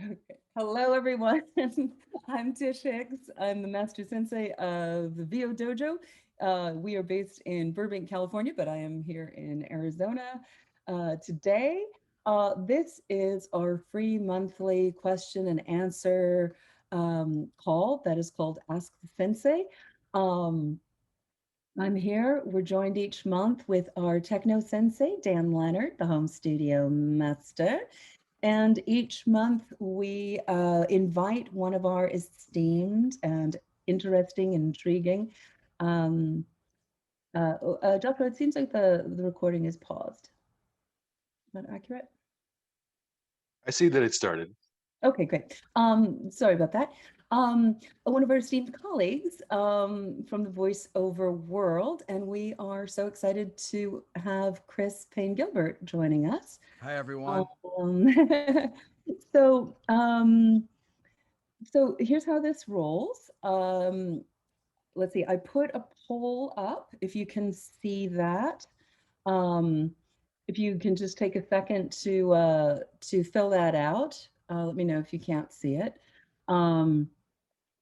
Okay. Hello, everyone. I'm Tish Hicks. I'm the Master Sensei of the VO Dojo. We are based in Burbank, California, but I am here in Arizona today. This is our free monthly question and answer call that is called Ask the Sensei. Um, I'm here. We're joined each month with our techno sensei, Dan Lenard, the home studio master. And each month we invite one of our esteemed and interesting, intriguing. Um, Joshua, it seems like the recording is paused. Is that accurate? I see that it started. Okay, great. Sorry about that. One of our esteemed colleagues from the voiceover world, and we are so excited to have Chris Payne Gilbert joining us. Hi, everyone. Um, so, um, so here's how this rolls. Let's see, I put a poll up, if you can see that. Um, if you can just take a second to fill that out. Let me know if you can't see it.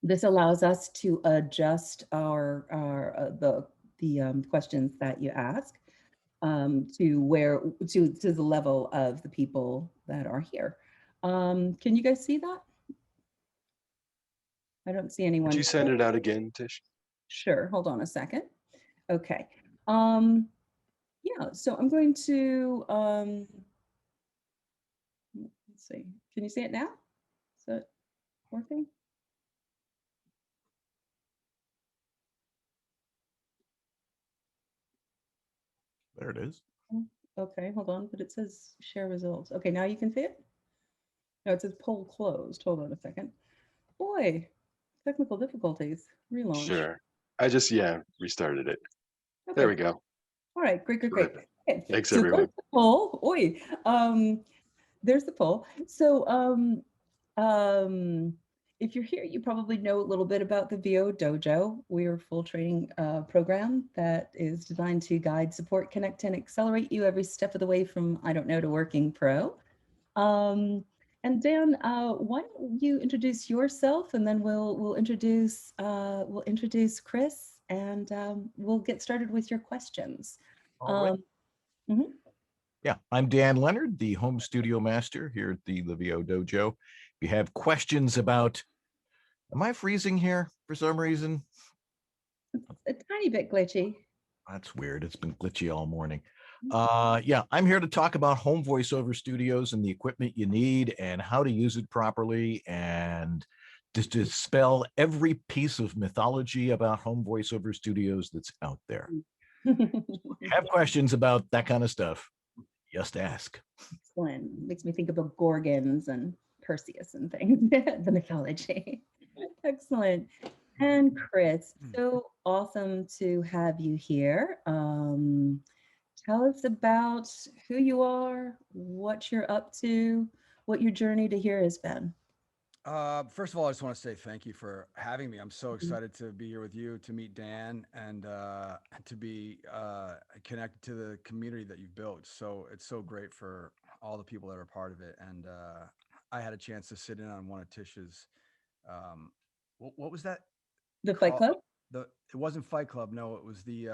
This allows us to adjust the questions that you ask to the level of the people that are here. Can you guys see that? I don't see Would anyone. you send it out again, Tish? Sure, hold on a second. Okay. Um, yeah, so I'm going to, let's see, can you see it now? Is that working? There it is. Okay, hold on, but it says share results. Okay, now you can see it? No, it says poll closed. Hold on a second. Boy, technical difficulties. Relaunch. Sure. Restarted it. Okay. There we go. All right, great. Terrific. Okay. Thanks, So everyone. there's the poll. Oi. There's the poll. So if you're here, you probably know a little bit about the VO Dojo. We're a full training program that is designed to guide, support, connect, and accelerate you every step of the way from I don't know to working pro. And Dan, why don't you introduce yourself, and then we'll introduce Chris, and we'll get started with your questions. All right. Mhm. Yeah, I'm Dan Lenard, the home studio master here at the VO Dojo. If you have questions about, am I freezing here for some reason? A tiny bit glitchy. That's weird. It's been glitchy all morning. Mm-hmm. Yeah, I'm here to talk about home voiceover studios and the equipment you need and how to use it properly and just dispel every piece of mythology about home voiceover studios that's out there. Have questions about that kind of stuff, just ask. Excellent. Makes me think about Gorgons and Perseus and things, the mythology. Excellent. And Chris, so awesome to have you here. Tell us about who you are, what you're up to, what your journey to here has been. First of all, I just want to say thank you for having me. I'm so Mhm. excited to be here with you, to meet Dan, and to be connected to the community that you've built. So it's so great for all the people that are part of it. And I had a chance to sit in on one of Tish's. What was that The Fight called? Club? It wasn't Fight Club. No, it was The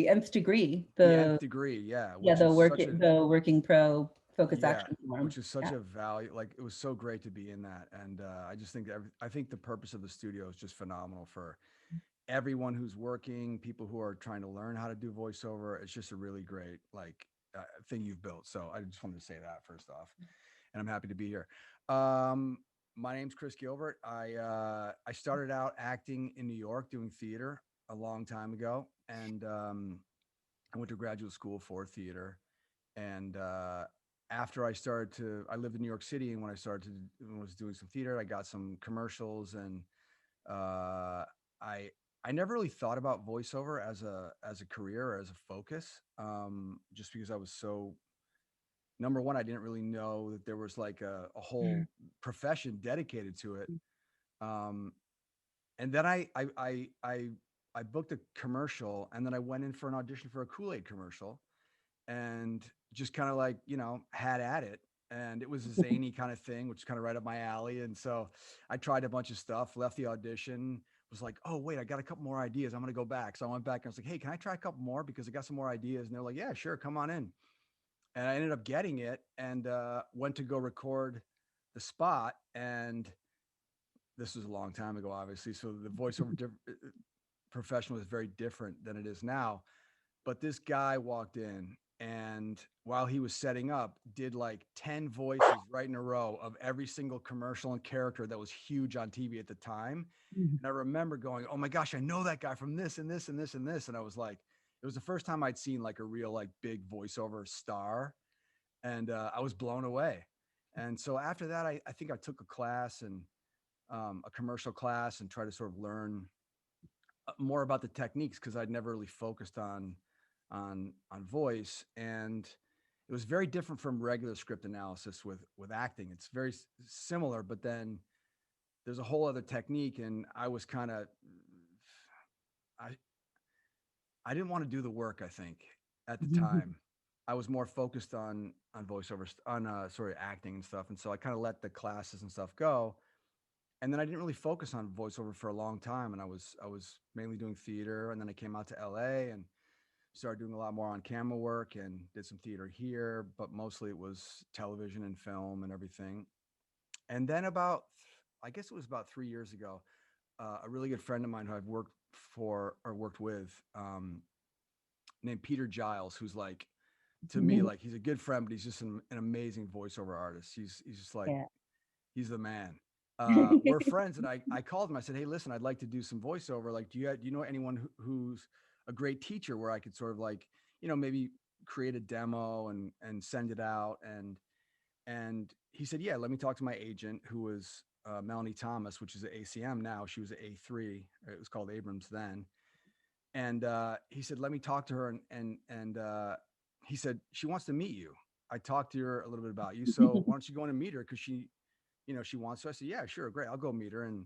nth degree, the Nth Degree. Yeah, yeah, which is such a the working pro focus yeah, action forum. which is such Yeah. a value. Like it was so great to be in that, and I just think I think the purpose of the studio is just phenomenal for everyone who's working, people who are trying to learn how to do voiceover. It's just a really great thing you've built. So I just wanted to say that first off, and I'm happy to be here. Um, my name's Chris Gilbert. I started out acting in New York doing theater a long time ago, and I went to graduate school for theater. And after I lived in New York City, and when was doing some theater, I got some commercials, and I never really thought about voiceover as a career or as a focus, just because I was so number one, I didn't really know that there was like a whole profession dedicated to it. Um, and then I booked a commercial, and then I went in for an audition for a Kool-Aid commercial, and just kind of like, had at it. and it was a zany kind of thing, which is kind of right up my alley. And so I tried a bunch of stuff, left the audition, was like, oh, wait, I got a couple more ideas. I'm going to go back. So I went back and I was like, hey, can I try a couple more? Because I got some more ideas. And they're like, yeah, sure. Come on in. And I ended up getting it and went to go record the spot. And this was a long time ago, obviously. So the voiceover profession was very different than it is now. But this guy walked in, and while he was setting up, did like 10 voices right in a row of every single commercial and character that was huge on TV at the time. Mhm. And I remember going, oh my gosh, I know that guy from this and this and this and this. And I was like, it was the first time I'd seen like a real like big voiceover star. And I was blown away. And so after that, I think I took a class and a commercial class and tried to sort of learn more about the techniques, because I'd never really focused on voice. And it was very different from regular script analysis with acting. It's very similar, but then there's a whole other technique. And I was kind of I didn't want to do the work, I think, at the time. I was more focused on voiceover, on acting and stuff. And so I kind of let the classes and stuff go. And then I didn't really focus on voiceover for a long time. And I was mainly doing theater. And then I came out to LA and started doing a lot more on camera work and did some theater here, but mostly it was television and film and everything. And then I guess it was about 3 years ago, a really good friend of mine who I've worked with, named Peter Giles, who's like, to me, like, he's a good friend, but he's just an amazing voiceover artist. He's just like, Yeah. he's the man. We're friends, and I called him. I said, hey, listen, I'd like to do some voiceover. Like, do you know anyone who's a great teacher where I could sort of like, maybe create a demo and send it out? And he said, yeah, let me talk to my agent, who was Melanie Thomas, which is at ACM now. She was at A3. It was called Abrams then. And he said, let me talk to her. And he said, she wants to meet you. I talked to her a little bit about you. So why don't you go in and meet her? Because she wants to. I said, yeah, sure. Great. I'll go meet her. And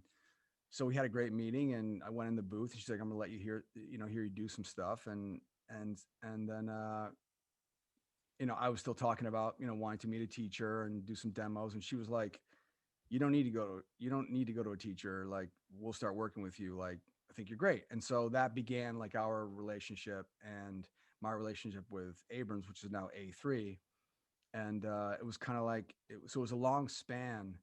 so we had a great meeting, and I went in the booth. She's like, I'm going to let you hear you do some stuff. And then, I was still talking about, wanting to meet a teacher and do some demos. And she was like, you don't need to go to a teacher. Like, we'll start working with you. Like, I think you're great. And so that began like our relationship and my relationship with Abrams, which is now A3. And it was kind of like, so it was a long span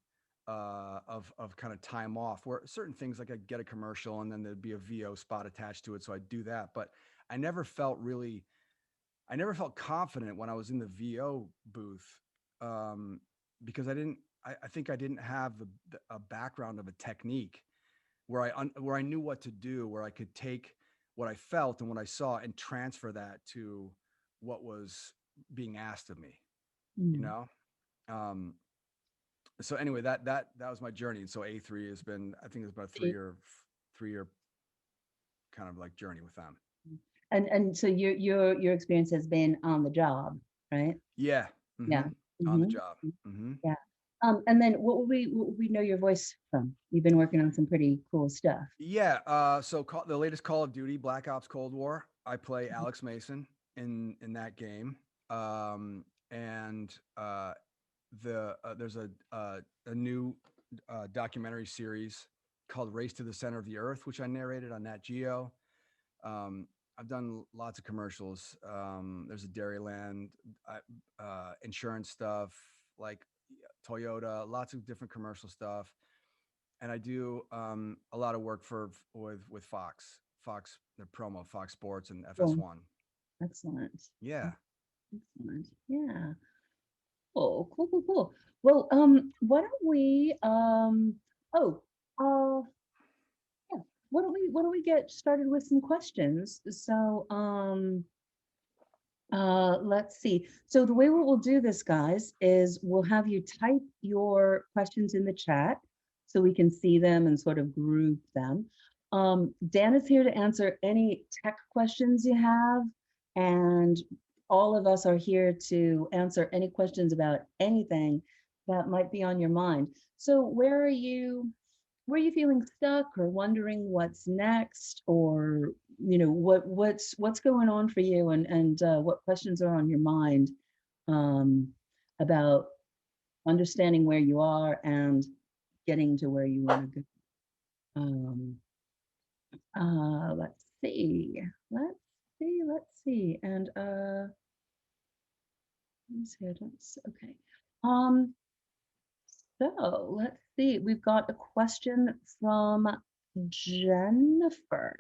of kind of time off, where certain things, like I'd get a commercial and then there'd be a VO spot attached to it. So I'd do that. But I never felt confident when I was in the VO booth, because I think I didn't have a background of a technique where I knew what to do, where I could take what I felt and what I saw and transfer that to what was being asked of me, so anyway, that was my journey. And so A3 has been, I think it's about a 3-year kind of like journey with them. And so your experience has been on the job, right? Yeah. Mm-hmm. Yeah. On the job. Mm-hmm. Yeah. And then what would we know your voice from? You've been working on some pretty cool stuff. Yeah. So the latest Call of Duty, Black Ops Cold War, I play Alex Mason in that game. And there's a new documentary series called Race to the Center of the Earth, which I narrated on Nat Geo. I've done lots of commercials. There's a Dairyland, insurance stuff, like Toyota, lots of different commercial stuff. And I do a lot of work with Fox, the promo, Fox Sports and FS1. Excellent. Yeah. Excellent. Yeah. Oh, cool. Well, why don't we yeah, why don't we get started with some questions? So let's see. So the way we'll do this, guys, is we'll have you type your questions in the chat so we can see them and sort of group them. Dan is here to answer any tech questions you have, and all of us are here to answer any questions about anything that might be on your mind. So where are you feeling stuck or wondering what's next, or what's going on for you, and what questions are on your mind about understanding where you are and getting to where you want to go. Let's see. And let me see. I don't okay. So let's see. We've got a question from Jennifer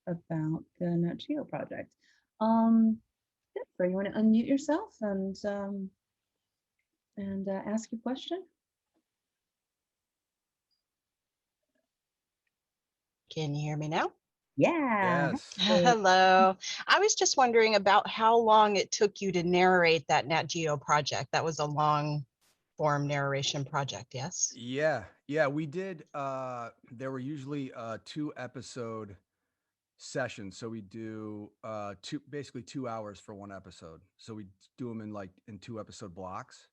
about the Nat Geo project. Jennifer, you want to unmute yourself and ask your question? Can you hear me now? Yeah. Yes. Hello. I was just wondering about how long it took you to narrate that Nat Geo project. That was a long form narration project, yes? Yeah, we did. There were usually 2-episode sessions, so we do basically 2 hours for one episode. So we do them in 2-episode blocks.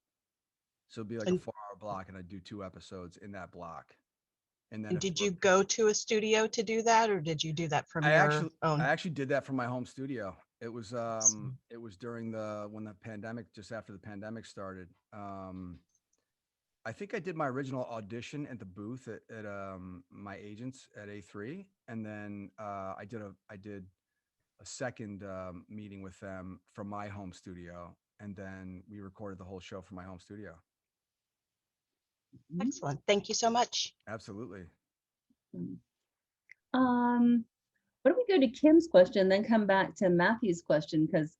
So it'd be like a And- 4-hour block, and I do 2 episodes in that block. And then And if did we're- you go to a studio to do that, or did you do that from I your own? actually did that from my home studio. It was during when the pandemic, just after the pandemic started. I think I did my original audition at the booth at my agents at A3, and then I did a second meeting with them from my home studio, and then we recorded the whole show from my home studio. Excellent. Thank you so much. Absolutely. Why don't we go to Kim's question, then come back to Matthew's question, because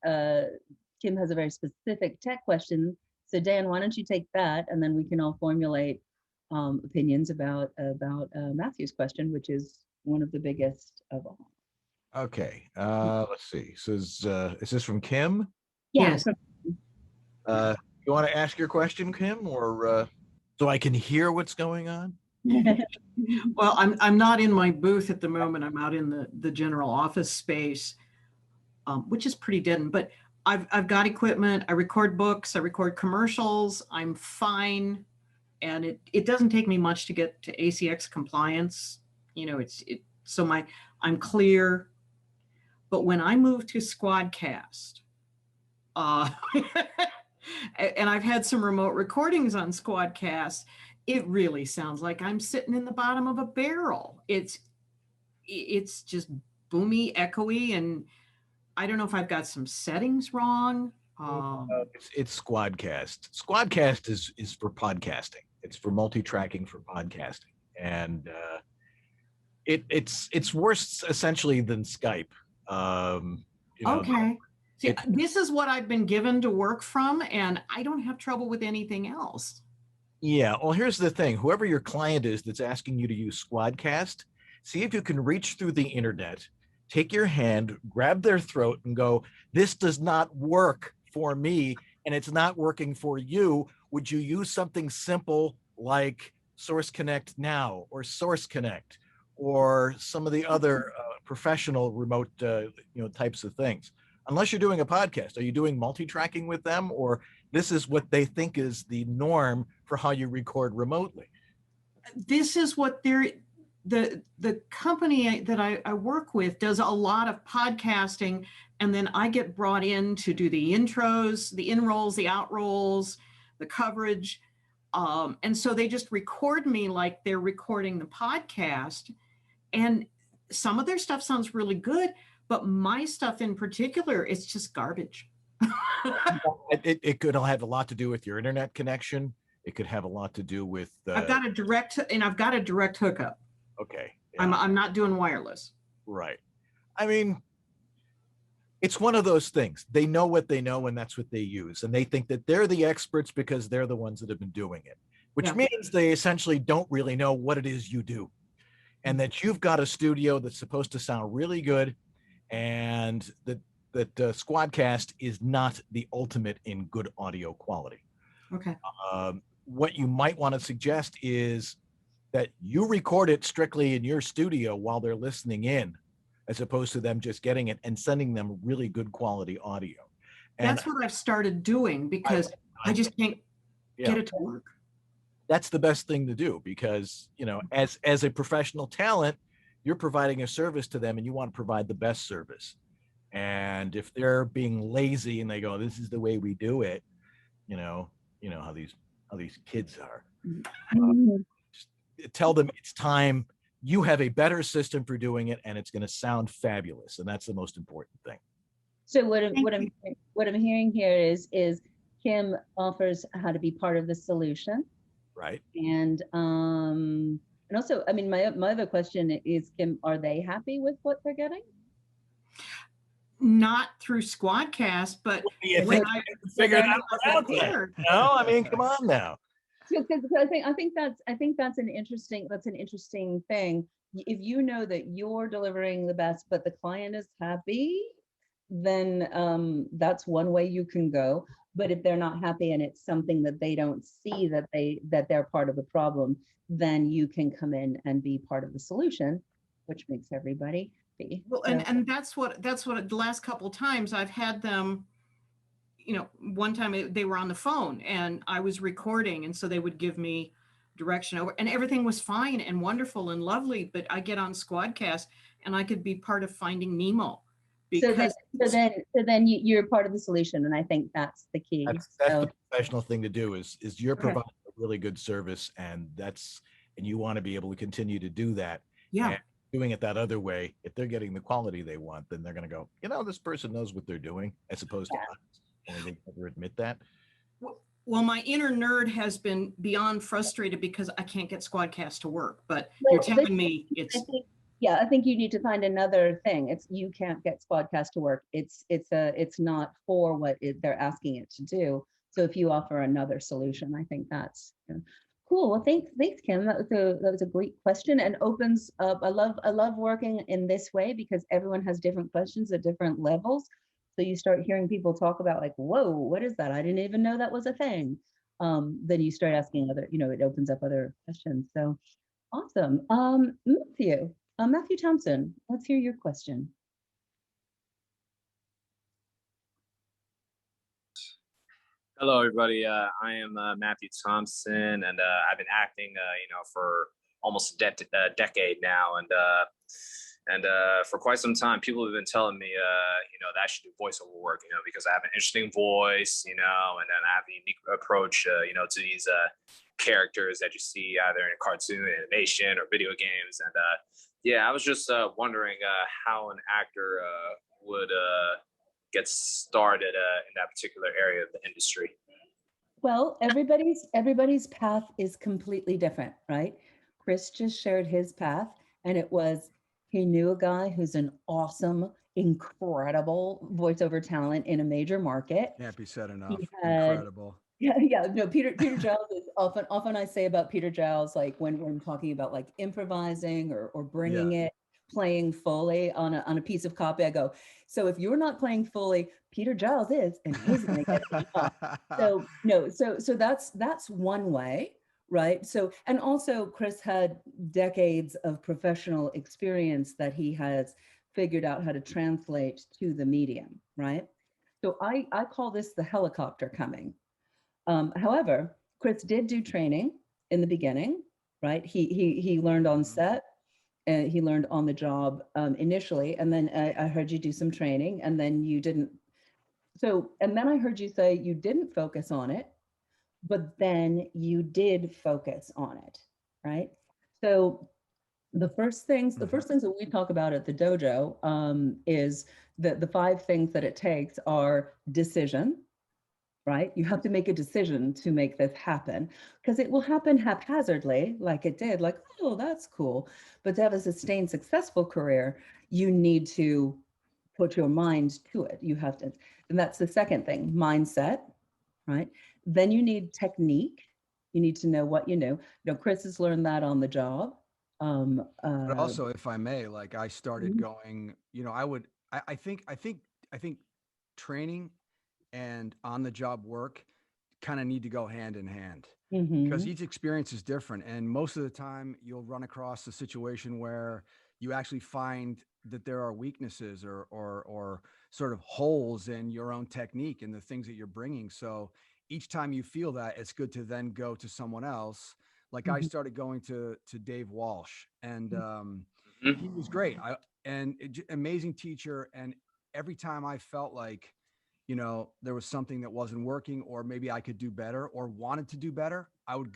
Kim has a very specific tech question. So Dan, why don't you take that, and then we can all formulate opinions about Matthew's question, which is one of the biggest of all. Okay, let's see. So is this from Kim? Yes. You want to ask your question, Kim, or so I can hear what's going on? Well, I'm not in my booth at the moment. I'm out in the general office space, which is pretty dead. But I've got equipment. I record books. I record commercials. I'm fine, and it doesn't take me much to get to ACX compliance. You know, I'm clear. But when I moved to Squadcast, and I've had some remote recordings on Squadcast, it really sounds like I'm sitting in the bottom of a barrel. It's just boomy, echoey, and I don't know if I've got some settings wrong. It's Squadcast. Squadcast is for podcasting. It's for multi-tracking for podcasting, and it's worse essentially than Skype. Okay. See, this is what I've been given to work from, and I don't have trouble with anything else. Yeah, well, here's the thing. Whoever your client is that's asking you to use Squadcast, see if you can reach through the internet, take your hand, grab their throat, and go, this does not work for me, and it's not working for you. Would you use something simple like Source Connect Now or Source Connect or some of the other professional remote types of things? Unless you're doing a podcast, are you doing multi-tracking with them, or this is what they think is the norm for how you record remotely? This is what the company that I work with does a lot of podcasting, and then I get brought in to do the intros, the in-rolls, the out-rolls, the coverage. And so they just record me like they're recording the podcast. And some of their stuff sounds really good, but my stuff in particular, it's just garbage. It could have a lot to do with your internet connection. It could have a lot to do with. I've got a direct hookup. Okay. Yeah. I'm not doing wireless. Right. I mean, it's one of those things. They know what they know, and that's what they use. And they think that they're the experts because they're the ones that have been doing it, which means they essentially don't really know what it is you do. And that you've got a studio that's supposed to sound really good, and that Squadcast is not the ultimate in good audio quality. Okay. What you might want to suggest is that you record it strictly in your studio while they're listening in, as opposed to them just getting it and sending them really good quality audio. And that's what I've started doing because I just can't get it to work. That's the best thing to do because, as a professional talent, you're providing a service to them and you want to provide the best service. And if they're being lazy and they go, this is the way we do it, you know how how these kids are. Mhm. Tell them it's time. You have a better system for doing it, and it's going to sound fabulous, and that's the most important thing. So what I'm Thank what I'm what I'm hearing here is Kim offers how to be part of the solution, Right? and also, I mean, my other question is, Kim, are they happy with what they're getting? Not through Squadcast, but You when think I figure it they're out not without that? there, No, I mean, come on now. Because I think that's an interesting thing. If you know that you're delivering the best, but the client is happy, then that's one way you can go. But if they're not happy and it's something that they don't see that they're part of the problem, then you can come in and be part of the solution, which makes everybody happy. well, So, and that's what the last couple times I've had them, you know, one time they were on the phone and I was recording, and so they would give me direction over, and everything was fine and wonderful and lovely. But I get on Squadcast and I could be part of Finding Nemo so because then you're part of the solution, and I think that's the key. That's So, the professional thing to do. Is you're Okay. providing a really good service, and you want to be able to continue to do that. yeah, And doing it that other way, if they're getting the quality they want, then they're going to go, you know, this person knows what they're doing, as opposed to us. And they never admit that. well, my inner nerd has been beyond frustrated because I can't get Squadcast to work. But Well, you're telling me it's I think you need to find another thing. It's you can't get Squadcast to work. It's not for what they're asking it to do. So if you offer another solution, I think that's cool. Well, thanks, Kim. That was a great question, and opens up. I love working in this way because everyone has different questions at different levels. So you start hearing people talk about like, whoa, what is that? I didn't even know that was a thing. Then you start asking other, it opens up other questions. So awesome. Matthew Thompson, let's hear your question. Hello, everybody. I am Matthew Thompson, and I've been acting, for almost a decade now, and for quite some time, people have been telling me, that I should do voiceover work, because I have an interesting voice, and then I have a unique approach, to these characters that you see either in cartoon, animation, or video games, and I was just wondering how an actor would get started in that particular area of the industry. Well, everybody's path is completely different, right? Chris just shared his path, and it was he knew a guy who's an awesome, incredible voiceover talent in a major market. Can't be said enough. had- Incredible. Yeah. No, Peter Giles is often I say about Peter Giles, like when we're talking about like improvising or bringing it, playing Foley on a piece of copy, I go, so if you're not playing Foley, Peter Giles is, and he's going to get the job. So no, so that's one way, right? So, and also Chris had decades of professional experience that he has figured out how to translate to the medium, right? So I call this the helicopter coming. However, Chris did do training in the beginning, right? He learned on set, and he learned on the job initially, and then I heard you do some training, and then you didn't. So, and then I heard you say you didn't focus on it, but then you did focus on it, right? So the first things that we talk about at the dojo is the 5 things that it takes are decision, right? You have to make a decision to make this happen, because it will happen haphazardly, like it did, like, oh, that's cool. But to have a sustained, successful career, you need to put your mind to it. You have to, and that's the second thing, mindset, right? Then you need technique. You need to know what you know. Chris has learned that on the job. But also, if I may, like I started going, I think training and on the job work kind of need to go hand in hand because each experience is different. And most of the time you'll run across a situation where you actually find that there are weaknesses or sort of holes in your own technique and the things that you're bringing. So each time you feel that, it's good to then go to someone else. Like I started going to Dave Walsh, and he was great. Amazing teacher. And every time I felt like, you know, there was something that wasn't working, or maybe I could do better or wanted to do better, I would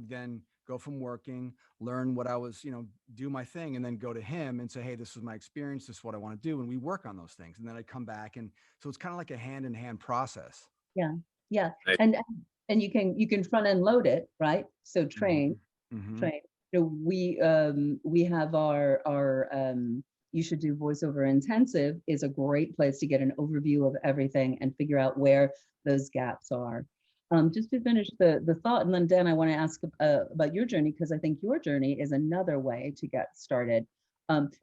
then go from working, learn what I was, you know, do my thing, and then go to him and say, hey, this was my experience. This is what I want to do. And we work on those things. And then I come back. And so it's kind of like a hand in hand process. Yeah. Yeah. Right. And you can front end load it, right? So train. You know, we have our you should do voiceover intensive is a great place to get an overview of everything and figure out where those gaps are. Just to finish the thought, and then Dan, I want to ask about your journey, because I think your journey is another way to get started.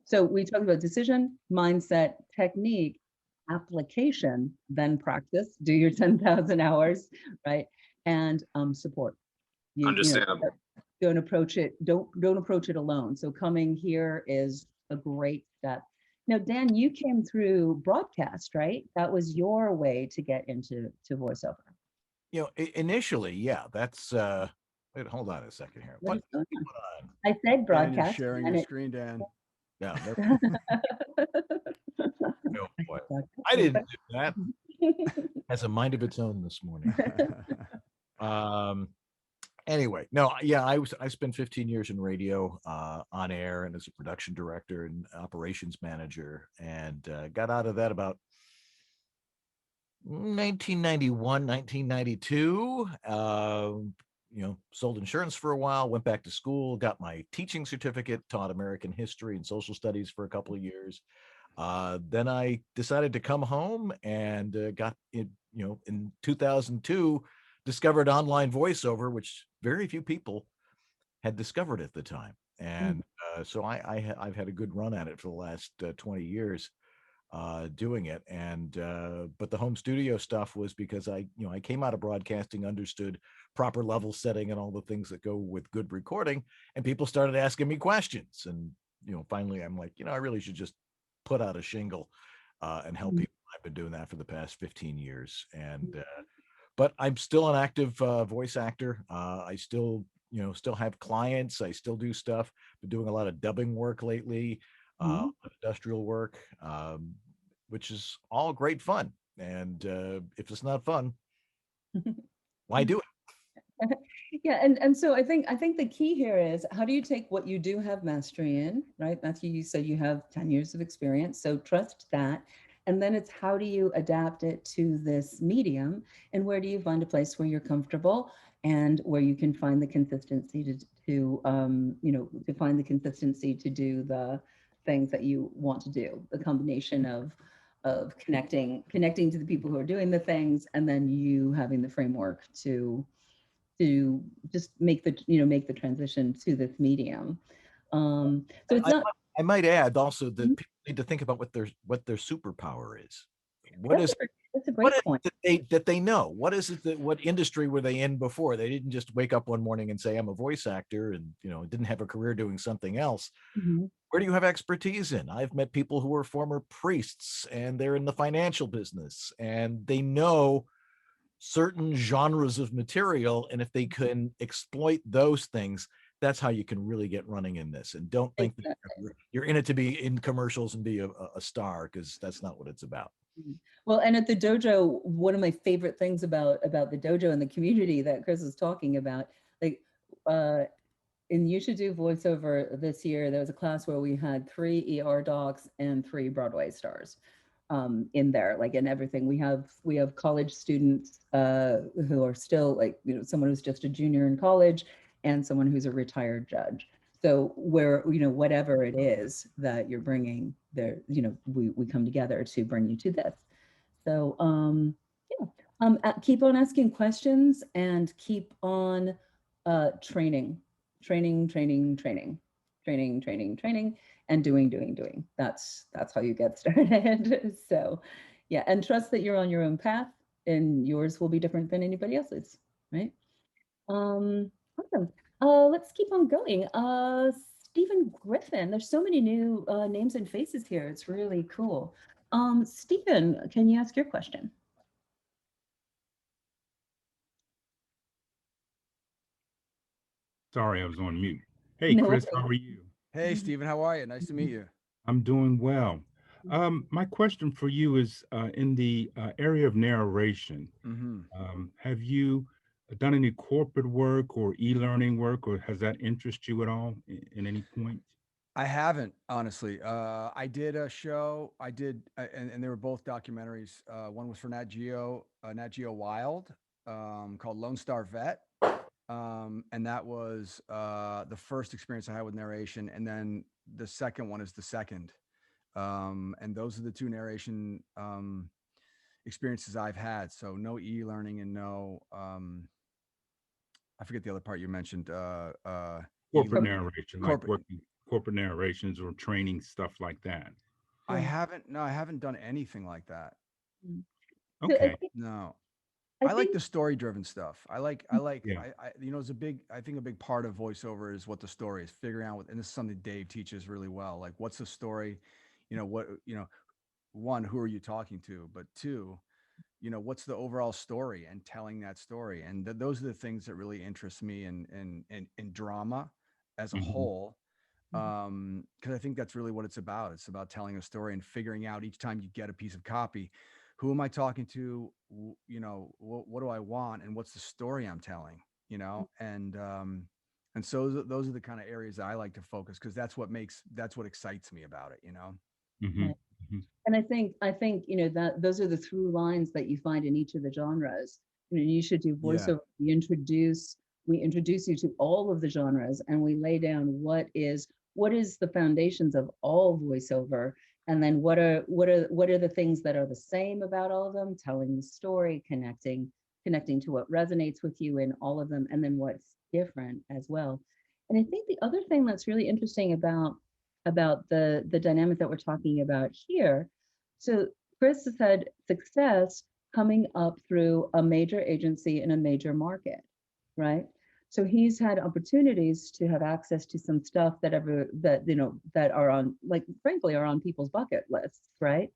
So we talked about decision, mindset, technique, application, then practice, do your 10,000 hours, right? And support. Understandable. Don't approach it alone. So coming here is a great step. Now, Dan, you came through broadcast, right? That was your way to get into voiceover. You know, initially, yeah, that's wait, hold on a second here. What What is going going on? on? I said Dan, you're broadcast. sharing your screen, Dan. Yeah, no, boy. I didn't do that. Has a mind of its own this morning. Anyway, no, yeah, I spent 15 years in radio, on air, and as a production director and operations manager, and got out of that about 1991, 1992. You know, sold insurance for a while, went back to school, got my teaching certificate, taught American history and social studies for a couple of years. Then I decided to come home and got in, you know, in 2002, discovered online voiceover, which very few people had discovered at the time. And so I've had a good run at it for the last 20 years doing it. And but the home studio stuff was because I came out of broadcasting, understood proper level setting and all the things that go with good recording, and people started asking me questions. And finally I'm like, I really should just put out a shingle and help people. I've been doing that for the past 15 years. And but I'm still an active voice actor. I still have clients. I still do stuff. Been doing a lot of dubbing work lately, industrial work, which is all great fun. And if it's not fun, why do it? Yeah, and so I think the key here is, how do you take what you do have mastery in, right? Matthew, you said you have 10 years of experience, so trust that. And then it's, how do you adapt it to this medium, and where do you find a place where you're comfortable and where you can find the consistency to find the consistency to do the things that you want to do, the combination of connecting to the people who are doing the things, and then you having the framework to just make the transition to this medium. So it's not. I might add also that people need to think about what their superpower is. That's a great point. That they know. What is it what industry were they in before? They didn't just wake up one morning and say, I'm a voice actor, and didn't have a career doing something else. Where do you have expertise in? I've met people who are former priests and they're in the financial business, and they know certain genres of material, and if they can exploit those things, that's how you can really get running in this. And don't think that you're in it to be in commercials and be a star, because that's not what it's about. Well, and at the dojo, one of my favorite things about the dojo and the community that Chris was talking about, like in You Should Do Voiceover this year, there was a class where we had 3 ER docs and 3 Broadway stars in there, like in everything. We have college students who are still like, someone who's just a junior in college and someone who's a retired judge. So where, whatever it is that you're bringing there, we come together to bring you to this. So keep on asking questions and keep on training, and doing. That's how you get started. So yeah, and trust that you're on your own path, and yours will be different than anybody else's, right? Awesome. Let's keep on going. Stephen Griffin. There's so many new names and faces here. It's really cool. Stephen, can you ask your question? Sorry, I was on mute. Hey, Chris, how are you? Hey, Stephen, how are you? Nice to meet you. I'm doing well. My question for you is in the area of narration. Hmm. Have you done any corporate work or e-learning work, or has that interested you at all in any point? I haven't, honestly. I did a show. I did, and they were both documentaries. One was for Nat Geo Wild, called Lone Star Vet. And that was the first experience I had with narration. And then the second one is the second. And those are the two narration experiences I've had. So no e-learning and no, I forget the other part you mentioned. Corporate E-learning. narration, like Corporate. working corporate narrations or training, stuff like that. I haven't done anything like that. Mm. So Okay. No. I I like think the story-driven stuff. I like, Yeah. it's I think a big part of voiceover is what the story is, figuring out and this is something Dave teaches really well. Like, what's the story? One, who are you talking to? But two, what's the overall story and telling that story? And those are the things that really interest me in drama as a Mhm. whole. Because I think that's really what it's about. It's about telling a story and figuring out each time you get a piece of copy, who am I talking to? What do I want, and what's the story I'm telling? And so those are the kind of areas that I like to focus, because that's what excites me about it. Mhm. Right. Mhm. And I think that those are the through lines that you find in each of the genres. You should do Yeah. voiceover. We introduce you to all of the genres, and we lay down what is the foundations of all voiceover, and then what are the things that are the same about all of them, telling the story, connecting to what resonates with you in all of them, and then what's different as well. And I think the other thing that's really interesting about the dynamic that we're talking about here. So Chris has had success coming up through a major agency in a major market, right? So he's had opportunities to have access to some stuff that are on, like, frankly, are on people's bucket lists, right?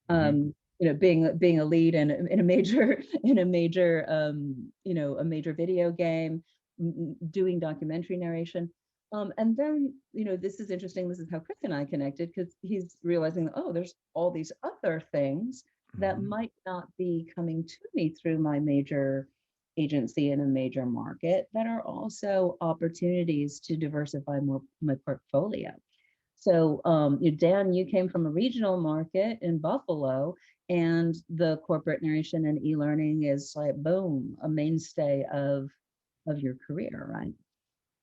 Being a lead in a major a major video game, doing documentary narration. And then, this is interesting. This is how Chris and I connected, because he's realizing that, oh, there's all these other things that Mhm. might not be coming to me through my major agency in a major market, that are also opportunities to diversify my portfolio. So, Dan, you came from a regional market in Buffalo, and the corporate narration and e-learning is like, boom, a mainstay of your career, right?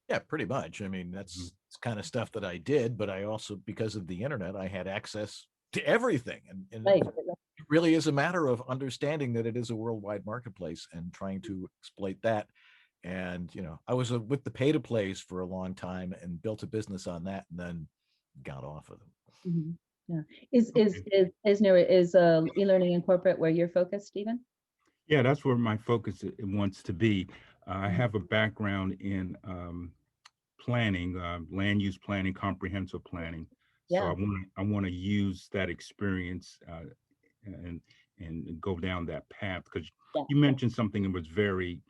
Yeah, pretty much. I mean, that's kind of stuff that I did, but I also, because of the internet, I had access to everything. And Right. it really is a matter of understanding that it is a worldwide marketplace and trying to exploit that. And, I was with the pay to plays for a long time and built a business on that, and then got off of them. Mhm. Yeah. Is e-learning in corporate where you're focused, Stephen? Yeah, that's where my focus wants to be. I Mhm. have a background in planning, land use planning, comprehensive planning. So Yeah. I want to use that experience and go down that path, because Yeah. you mentioned something that was very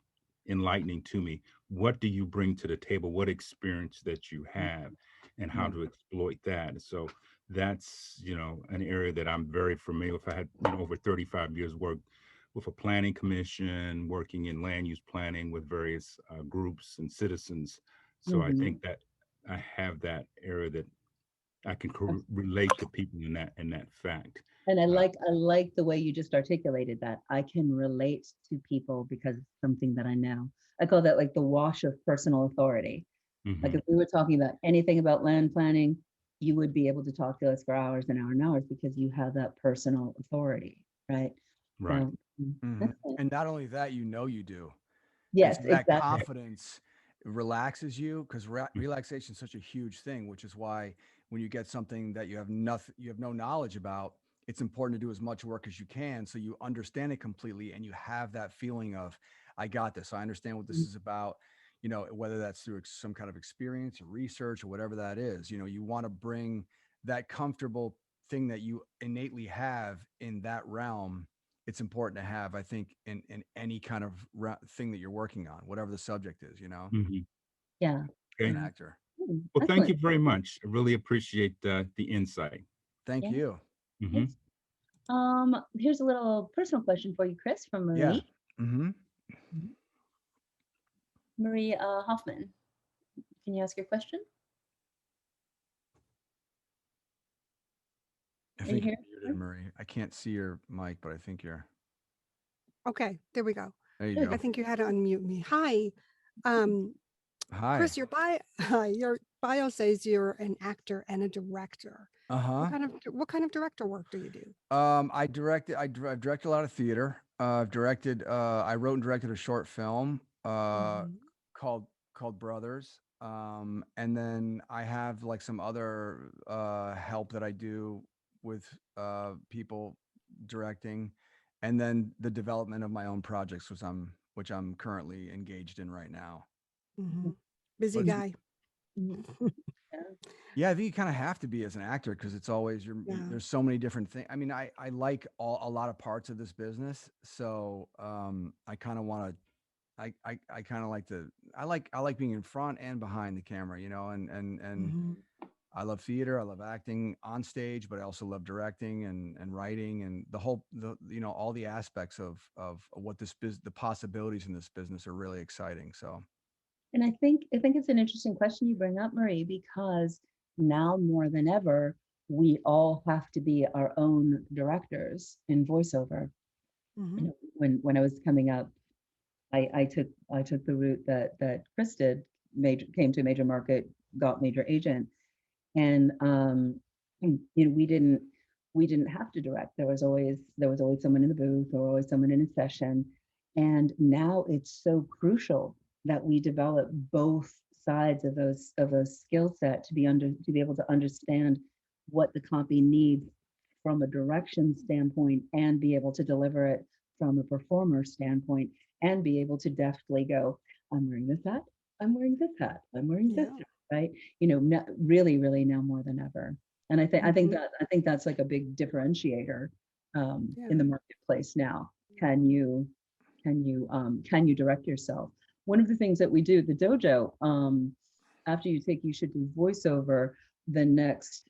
enlightening to me. What do you bring to the table? What experience that you have, and how Yeah. to exploit that? So that's an area that I'm very familiar with. I had over 35 years work with a planning commission, working in land use planning with various groups and citizens. So I Mhm. think that I have that area that I can relate to people in that fact. And I Uh, like the way you just articulated that. I can relate to people because it's something that I know. I call that like the wash of personal authority. Like, mhm. if we were talking about anything about land planning, you would be able to talk to us for hours and hours and hours, because you have that personal authority, right? Right. So Mhm. that's nice. And not only that, you do. And Yes, so that exactly. confidence relaxes you, because relaxation is such a huge thing, which is why when you get something that you have no knowledge about, it's important to do as much work as you can so you understand it completely and you have that feeling of, I got this. I understand what this is about. Whether that's through some kind of experience or research or whatever that is, you want to bring that comfortable thing that you innately have in that realm. It's important to have, I think, in any kind of thing that you're working on, whatever the subject is, Mhm. Yeah. as Okay. an Yeah. actor. Well, thank Excellent. you very much. I really appreciate the insight. Thank Yeah. you. Hmm. Here's a little personal question for you, Chris, from Marie. Yeah. Mm-hmm. Marie Hoffman. Can you ask your question? I Are think you you're here? muted, Marie. I can't see your mic, but I think you're. Okay, there we go. There you Good. go. I think you had to unmute me. Hi, Hi. Chris. Your bio says you're an actor and a director. Uh-huh. What kind of director work do you do? I've directed a lot of theater. I've directed. I wrote and directed a short film called Brothers. And then I have like some other help that I do with people directing, and then the development of my own projects, which I'm currently engaged in right now. Busy But- guy. Yeah, I think you kind of have to be as an actor, because it's always there's so many different things. I mean, I like a lot of parts of this business, so I kind of want to. I kind of like I like being in front and behind the camera, and I love theater. I love acting on stage, but I also love directing and writing, and all the aspects of what the possibilities in this business are really exciting. So. And I think it's an interesting question you bring up, Marie, because now more than ever, we all have to be our own directors in voiceover. When I was coming up, I took the route that Chris did, came to a major market, got major agent, and we didn't have to direct. There was always someone in the booth, or always someone in a session, and now it's so crucial that we develop both sides of those skill set to be able to understand what the copy needs from a direction standpoint, and be able to deliver it from a performer standpoint, and be able to deftly go, I'm wearing this hat, I'm wearing this hat, I'm wearing this hat, right? Really now more than ever. And I think that's like a big differentiator in the marketplace now. Can you direct yourself? One of the things that we do at the dojo, after you should do voiceover, the next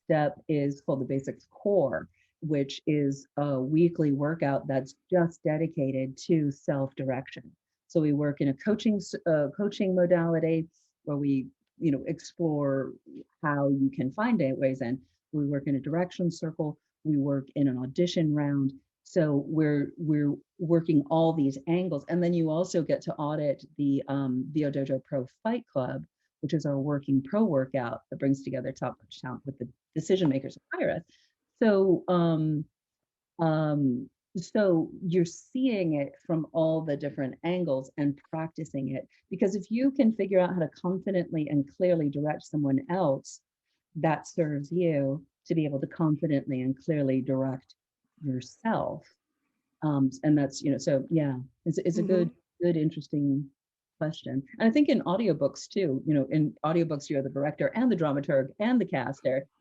step is called the basics core, which is a weekly workout that's just dedicated to self-direction. So we work in a coaching modality where we explore how you can find ways in. We work in a direction circle. We work in an audition round. So we're working all these angles, and then you also get to audit the VO Dojo Pro Fight Club, which is our working pro workout that brings together top-notch talent with the decision makers of hire us. So so you're seeing it from all the different angles and practicing it, because if you can figure out how to confidently and clearly direct someone else, that serves you to be able to confidently and clearly direct yourself. And that's, so yeah, it's a good interesting question. And I think in audiobooks too, in audiobooks, you're the director and the dramaturg and the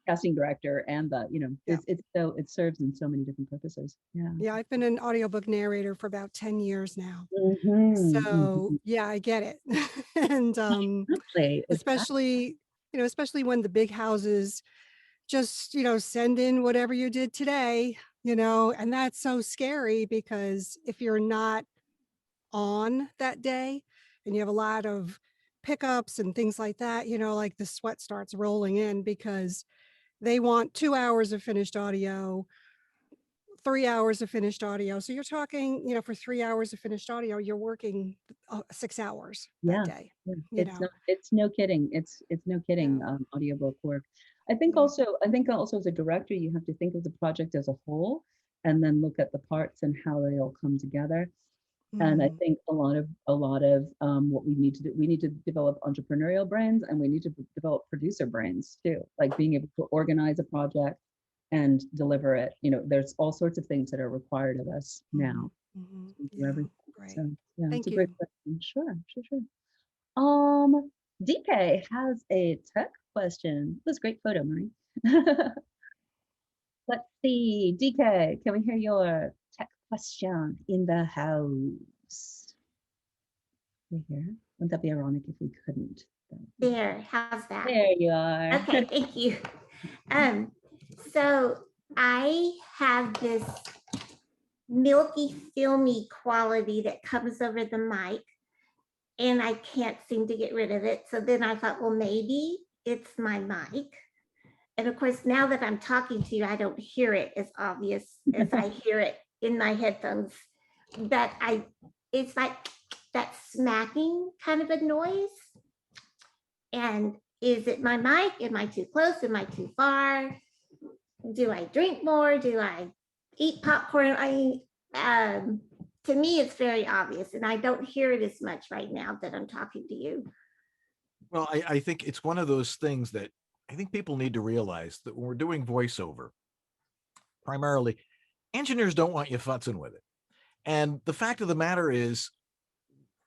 casting director, and the, it serves in so many different purposes. Yeah, I've been an audiobook narrator for about 10 years now. So yeah, I get it. And especially when the big houses just, send in whatever you did today, and that's so scary, because if you're not on that day and you have a lot of pickups and things like that, like the sweat starts rolling in, because they want 2 hours of finished audio, 3 hours of finished audio. So you're talking, for 3 hours of finished audio, you're working 6 hours that day. It's no kidding. It's no kidding. Audiobook work. I think also as a director, you have to think of the project as a whole, and then look at the parts and how they all come together. And I think a lot of what we need to develop entrepreneurial brains, and we need to develop producer brains too, like being able to organize a project and deliver it. There's all sorts of things that are required of us now. Great. So yeah, Thank it's a you. great question. Sure. DK has a tech question. That's a great photo, Marie. Let's see, DK, can we hear your tech question in the house? You here? Wouldn't that be ironic if we couldn't? There, how's that? There you are. Okay, thank you. So I have this milky, filmy quality that comes over the mic, and I can't seem to get rid of it. So then I thought, well, maybe it's my mic. And of course, now that I'm talking to you, I don't hear it as obvious as I hear it in my headphones. It's like that smacking kind of a noise. And is it my mic? Am I too close? Am I too far? Do I drink more? Do I eat popcorn? To me, it's very obvious, and I don't hear it as much right now that I'm talking to you. Well, I think it's one of those things that I think people need to realize that when we're doing voiceover, primarily, engineers don't want you futzing with it. And the fact of the matter is,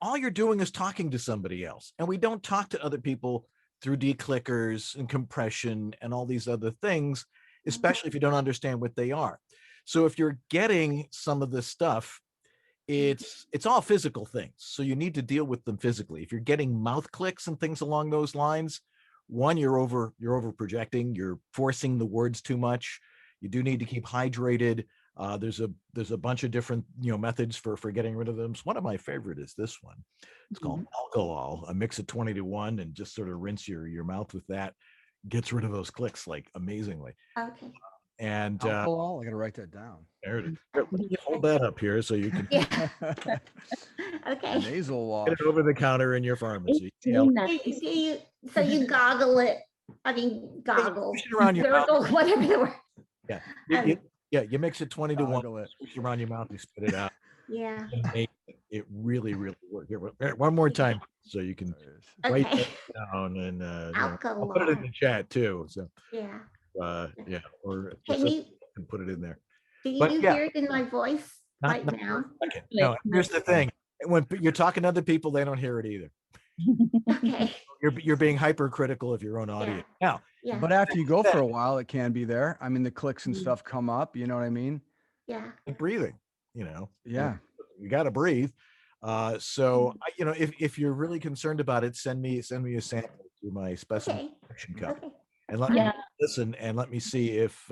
all you're doing is talking to somebody else. And we don't talk to other people through declickers and compression and all these other things, especially if you don't understand what they are. So if you're getting some of this stuff, it's all physical things. So you need to deal with them physically. If you're getting mouth clicks and things along those lines, one, you're over projecting, you're forcing the words too much. You do need to keep hydrated. There's a bunch of different methods for getting rid of them. So one of my favorite is this one. It's called alcohol. A mix of 20-1 and just sort of rinse your mouth with that. Gets rid of those clicks like amazingly. Okay. And alcohol, I gotta write that down. There it is. Let me hold that up here so you can Okay. Nasal wash. get it over the counter in your pharmacy. So you goggle it. I mean, goggle. Push it around your mouth. Gurgle, whatever the word. Yeah. You mix it 20-1. Goggle Push it around your mouth. You spit it out. Yeah. It really, really works. Here, one more time so you can write Okay. that down, and I'll put it Alcohol. in the chat too. So Yeah. or Can you put it in there. do you But yeah, hear it in my voice right not now? okay. No, here's the thing. When you're talking to other people, they don't hear it either. Okay. You're being hypercritical of your own audience. Now, Yeah. But after you go for a while, it can be there. I mean, the clicks and stuff come up. You know what I mean? Yeah. like breathing, Yeah. you got to breathe. So if you're really concerned about it, send me a sample through my specimen Okay. collection cup, Okay. and let me listen, and let me see if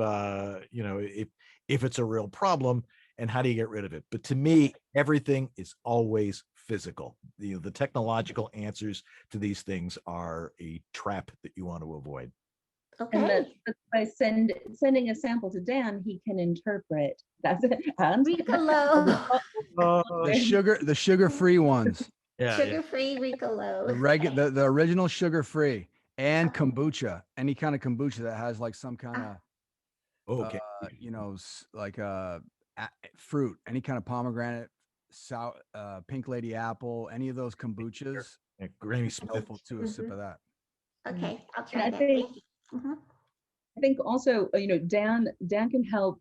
if it's a real problem and how do you get rid of it. But to me, everything is always physical. The technological answers to these things are a trap that you want to avoid. And Okay. that's by sending a sample to Dan, he can interpret. That's it. And Ricolo. The sugar-free ones. Sugar-free The Ricolo. the original sugar-free and kombucha. Any kind of kombucha that has like some kind of Okay. like fruit, any kind of pomegranate, pink lady apple, any of those kombuchas. Granny Smith. To a sip of that. Okay. I'll try And that. I think Thank you. Mhm. I think also, Dan can help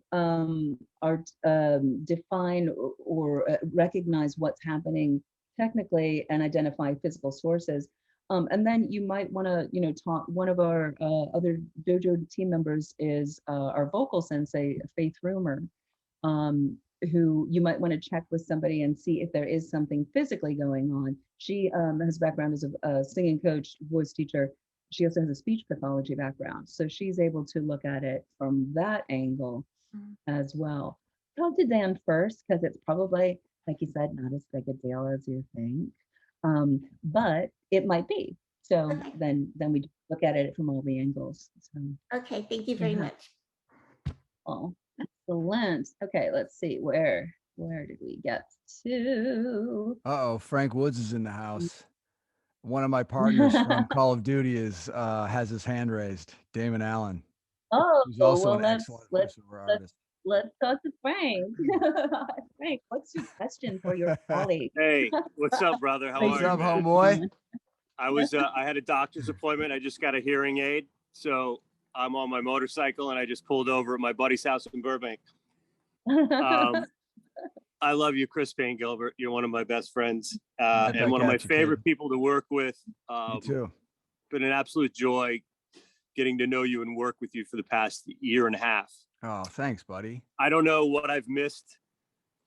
define or recognize what's happening technically and identify physical sources. And then you might want to, talk. One of our other Dojo team members is our vocal sensei, Faith Rumer, who you might want to check with somebody and see if there is something physically going on. She has a background as a singing coach, voice teacher. She also has a speech pathology background. So she's able to look at it from that angle as well. Talk to Dan first, because it's probably, like you said, not as big a deal as you think. But it might be. So then we look at it from all the angles. So, Okay. Thank you very much. oh, excellent. Okay, let's see, where did we get to? Frank Woods is in the house. One of my partners from Call of Duty has his hand raised. Damon Allen. Oh, who's also well, an excellent voiceover artist. Let's talk to Frank. Frank, what's your question for your colleague? Hey, what's up, brother? How What's are up, you, man? homeboy? I had a doctor's appointment. I just got a hearing aid. So I'm on my motorcycle and I just pulled over at my buddy's house in Burbank. I love you, Chris Payne Gilbert. You're one of my best friends and one of my favorite people to work with. Me too. Been an absolute joy getting to know you and work with you for the past year and a half. Oh, thanks, buddy. I don't know what I've missed.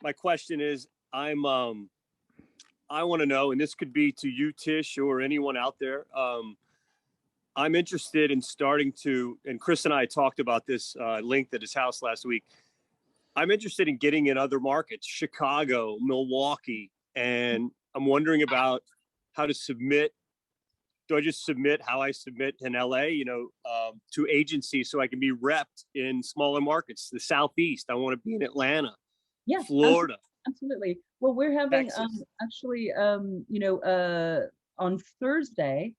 My question is, I want to know, and this could be to you, Tish, or anyone out there. I'm interested in starting to, and Chris and I talked about this linked at his house last week. I'm interested in getting in other markets, Chicago, Milwaukee, and I'm wondering about how to submit. Do I just submit how I submit in LA, to agencies so I can be repped in smaller markets, the Southeast? I want to be in Atlanta, Yeah, Florida. absolutely. Well, we're having Texas. on Thursday,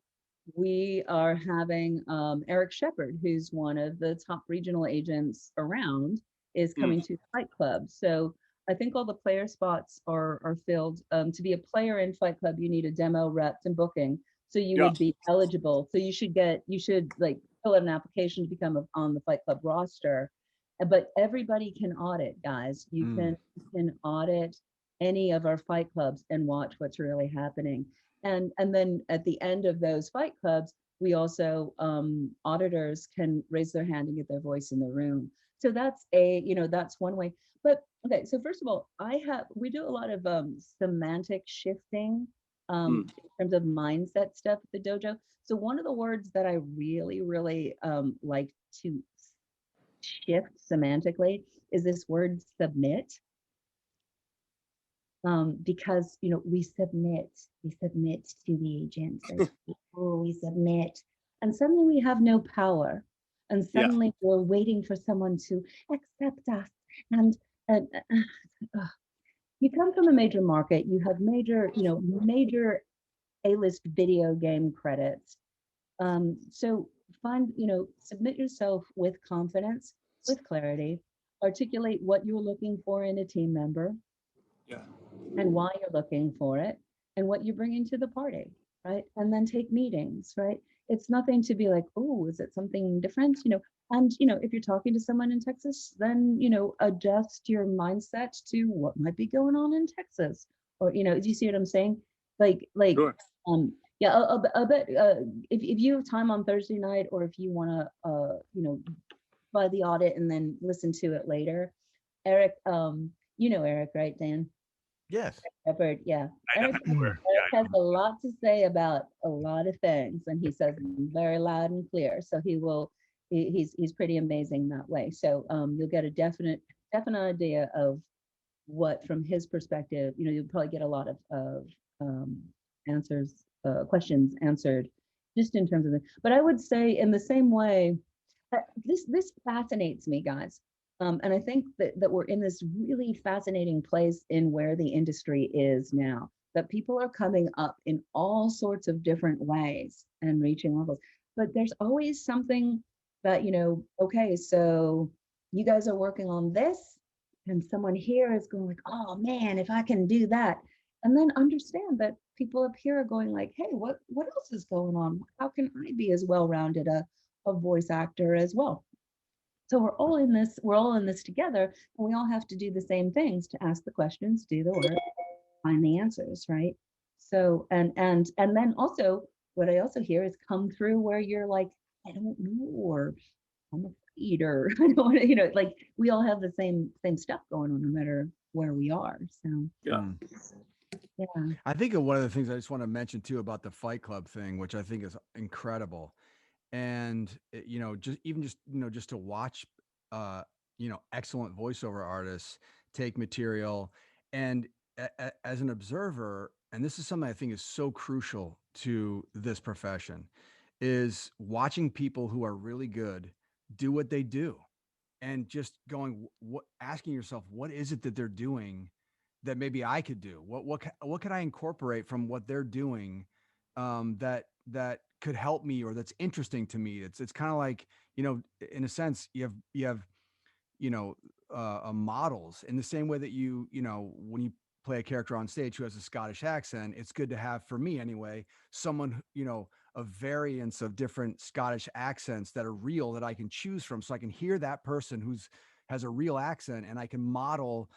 we are having Eric Shepard, who's one of the top regional agents around, is coming to Fight Club. So I think all the player spots are filled. To be a player in Fight Club, you need a demo, reps, and booking. So you would be eligible. So you should like fill out an application to become on the Fight Club roster. But everybody can audit, guys. You can audit any of our Fight Clubs and watch what's really happening. And then at the end of those Fight Clubs, we also auditors can raise their hand and get their voice in the room. So that's that's one way. But okay, so first of all, we do a lot of semantic shifting in terms of mindset stuff at the dojo. So one of the words that I really, really like to shift semantically is this word submit. Because we submit to the agent. We submit, and suddenly we have no power, and suddenly we're waiting for someone to accept us. And you come from a major market, you have major A-list video game credits. So submit yourself with confidence, with clarity, articulate what you're looking for in a team member. Yeah. And why you're looking for it and what you're bringing to the party, right? And then take meetings, right? It's nothing to be like, oh, is it something different? And if you're talking to someone in Texas, then, adjust your mindset to what might be going on in Texas. Or, do you see what I'm saying? Sure. I'll bet if you have time on Thursday night, or if you want to, buy the audit and then listen to it later, Eric, Eric, right, Dan? Yes. Shepard, yeah. Eric Yeah, has a lot to say about a lot of things, and he says them very loud and clear. So he's pretty amazing that way. So you'll get a definite idea of what, from his perspective, you'll probably get a lot of questions answered just in terms of it. But I would say in the same way, this fascinates me, guys. And I think that we're in this really fascinating place in where the industry is now, that people are coming up in all sorts of different ways and reaching levels. But there's always something that, okay, so you guys are working on this, and someone here is going like, oh man, if I can do that. And then understand that people up here are going like, hey, what else is going on? How can I be as well-rounded a voice actor as well? So we're all in this together, and we all have to do the same things, to ask the questions, do the work, find the answers, right? So and then also what I also hear is come through where you're like, I don't know, or I'm afraid, or I don't want to, like we all have the same stuff going on no matter where we are. So Yeah. I think of one of the things I just want to mention too about the Fight Club thing, which I think is incredible. And just to watch excellent voiceover artists take material, and as an observer, and this is something I think is so crucial to this profession, is watching people who are really good do what they do, and just asking yourself, what is it that they're doing that maybe I could do? What could I incorporate from what they're doing that could help me, or that's interesting to me? It's kind of like, in a sense, you have models, in the same way that when you play a character on stage who has a Scottish accent, it's good to have, for me anyway, someone, a variance of different Scottish accents that are real, that I can choose from, so I can hear that person has a real accent, and I can model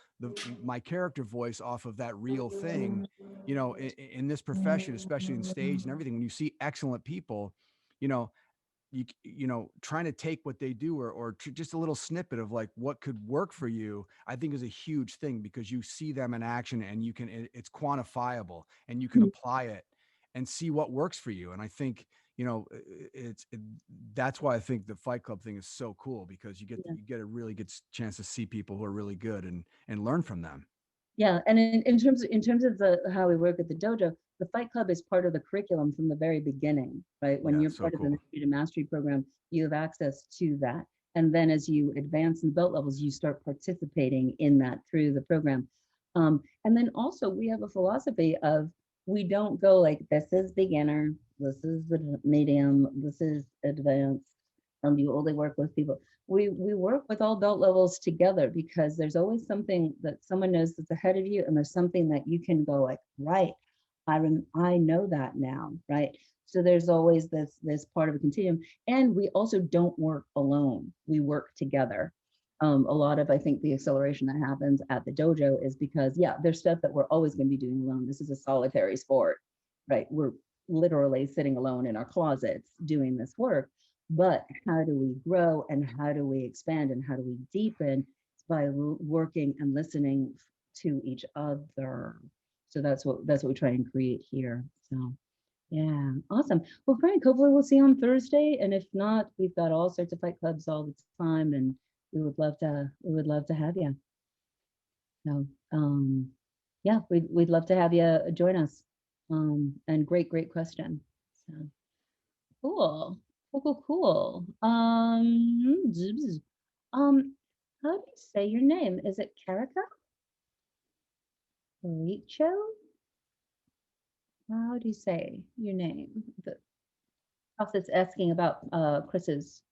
my character voice off of that real thing. In this profession, especially in stage and everything, when you see excellent people, trying to take what they do, or just a little snippet of like what could work for you, I think is a huge thing, because you see them in action, and it's quantifiable, and you can apply it and see what works for you. And I think, that's why I think the Fight Club thing is so cool, because you get a really good chance to see people who are really good and learn from them. Yeah, and in terms of the how we work at the dojo, the Fight Club is part of the curriculum from the very beginning, right? When you're part of the Retreat and Mastery program, you have access to that, and then as you advance in belt levels, you start participating in that through the program. And then also we have a philosophy of, we don't go like, this is beginner, this is the medium, this is advanced, and you only work with people. We work with all belt levels together, because there's always something that someone knows that's ahead of you, and there's something that you can go like, right, I know that now, right? So there's always this part of a continuum. And we also don't work alone, we work together. A lot of, I think, the acceleration that happens at the dojo is because, there's stuff that we're always going to be doing alone. This is a solitary sport, right? We're literally sitting alone in our closets doing this work. But how do we grow, and how do we expand, and how do we deepen? It's by working and listening to each other. So that's what we try and create here. So yeah, awesome. Well, Frank, hopefully we'll see you on Thursday. And if not, we've got all sorts of fight clubs all the time, and we would love to have you. So yeah, we'd love to have you join us. And great question. So cool. Cool. How do you say your name? Is it Karika? Richo? How do you say your name? The process asking about Chris's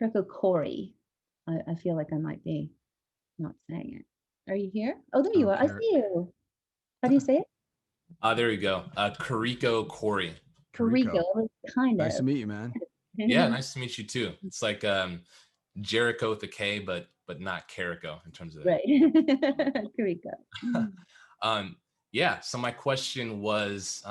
Kirko Corey. I feel like I might be not saying it. Are you here? Oh, there you are. I see you. How do you say it? There you go. Kariko Corey. Kariko, kind of. Nice to meet you, man. Yeah, nice to meet you too. It's like Jericho with a K, but not Kariko in terms of right. Kariko. Yeah. So my question was,